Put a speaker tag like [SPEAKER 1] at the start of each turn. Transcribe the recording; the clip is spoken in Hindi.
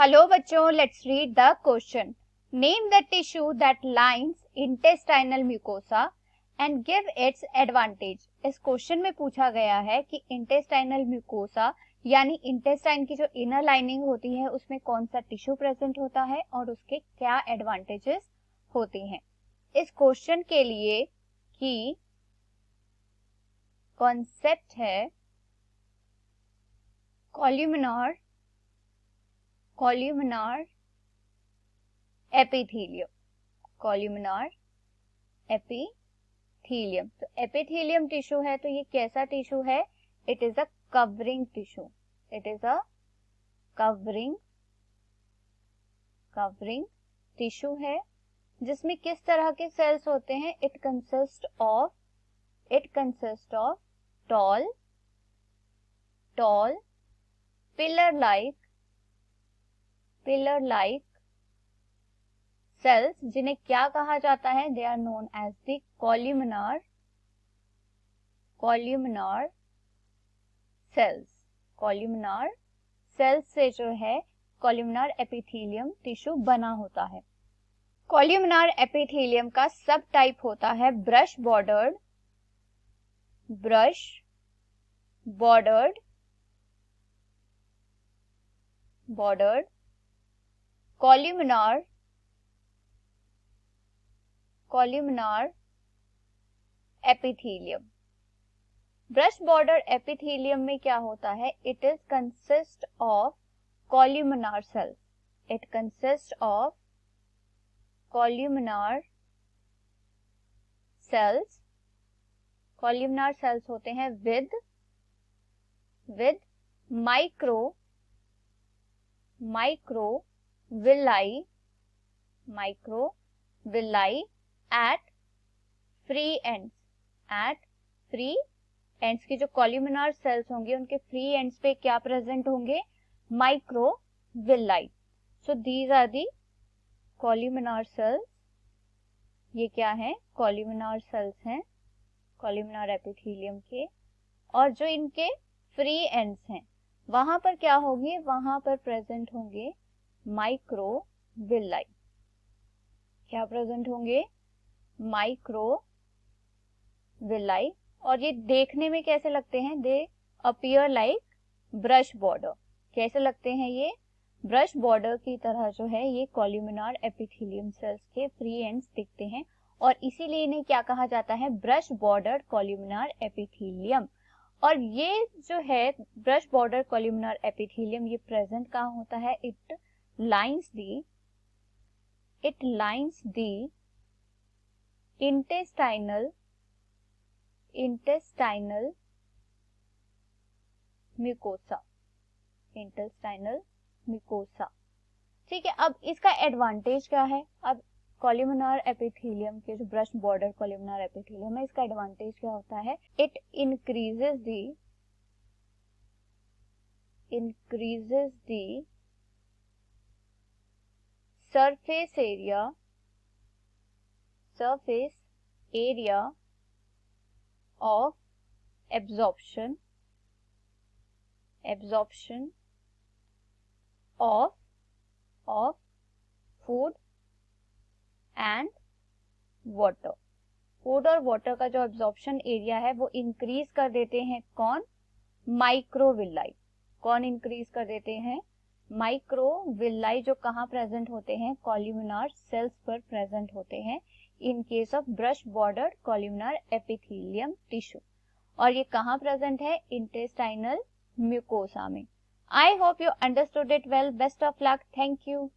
[SPEAKER 1] हेलो बच्चों, let's read the question. Name the tissue that lines intestinal mucosa and give its advantage. इस क्वेश्चन में पूछा गया है कि इंटेस्टाइनल म्यूकोसा यानी इंटेस्टाइन की जो इनर लाइनिंग होती है उसमें कौन सा टिश्यू प्रेजेंट होता है और उसके क्या एडवांटेजेस होती हैं. इस क्वेश्चन के लिए की कॉन्सेप्ट है कॉल्यूमिनार एपिथेलियम. Columnar epithelium. तो एपिथेलियम टिश्यू है तो ये कैसा टिश्यू है? It is a covering tissue. It is a covering tissue है जिसमें किस तरह के सेल्स होते हैं? It consist of tall pillar like cells जिन्हें क्या कहा जाता है? They are known as the columnar cells से जो है कॉल्यूमिनार एपिथेलियम टिश्यू बना होता है. कॉल्यूमिनार एपिथेलियम का सब टाइप होता है brush bordered columnar epithelium. Brush border epithelium में क्या होता है? It is consist of columnar cells. It consist of columnar cells होते हैं with microvilli at free ends की जो कॉल्यूमिनार सेल्स होंगे उनके फ्री एंड्स पे क्या प्रेजेंट होंगे? Microvilli. So these are the columnar cells. ये क्या है? कॉल्यूमिनार सेल्स हैं कॉल्यूमिनार एपिथेलियम के. और जो इनके फ्री एंड्स हैं वहां पर क्या होंगे? वहां पर प्रेजेंट होंगे माइक्रोविलाई. क्या प्रेजेंट होंगे? माइक्रोविलाई. और ये देखने में कैसे लगते हैं? दे अपीयर लाइक ब्रश बॉर्डर. कैसे लगते हैं ये? ब्रश बॉर्डर की तरह जो है ये कॉल्यूमिनार एपिथेलियम सेल्स के फ्री एंड्स दिखते हैं और इसीलिए इन्हें क्या कहा जाता है? Brush border columnar epithelium. और ये जो है ब्रश बॉर्डर कॉल्यूमिनार एपिथेलियम ये प्रेजेंट कहाँ होता है? It lines the intestinal mucosa. ठीक है. अब इसका एडवांटेज क्या है? अब कॉल्यूमिनार एपिथेलियम के जो ब्रश बॉर्डर कॉल्यूमिनार एपिथेलियम है इसका एडवांटेज क्या होता है? It increases the surface area of absorption of food and water. Food और वाटर का जो एब्जॉर्प्शन एरिया है वो इंक्रीज कर देते हैं. कौन? माइक्रोविलाई. कौन इंक्रीज कर देते हैं? माइक्रोविलाई. जो कहाँ प्रेजेंट होते हैं? कॉल्यूमिनार सेल्स पर प्रेजेंट होते हैं in case of brush border columnar epithelium tissue. और ये कहाँ प्रेजेंट है? इंटेस्टाइनल म्यूकोसा में. I hope you understood it well. Best of luck. Thank you.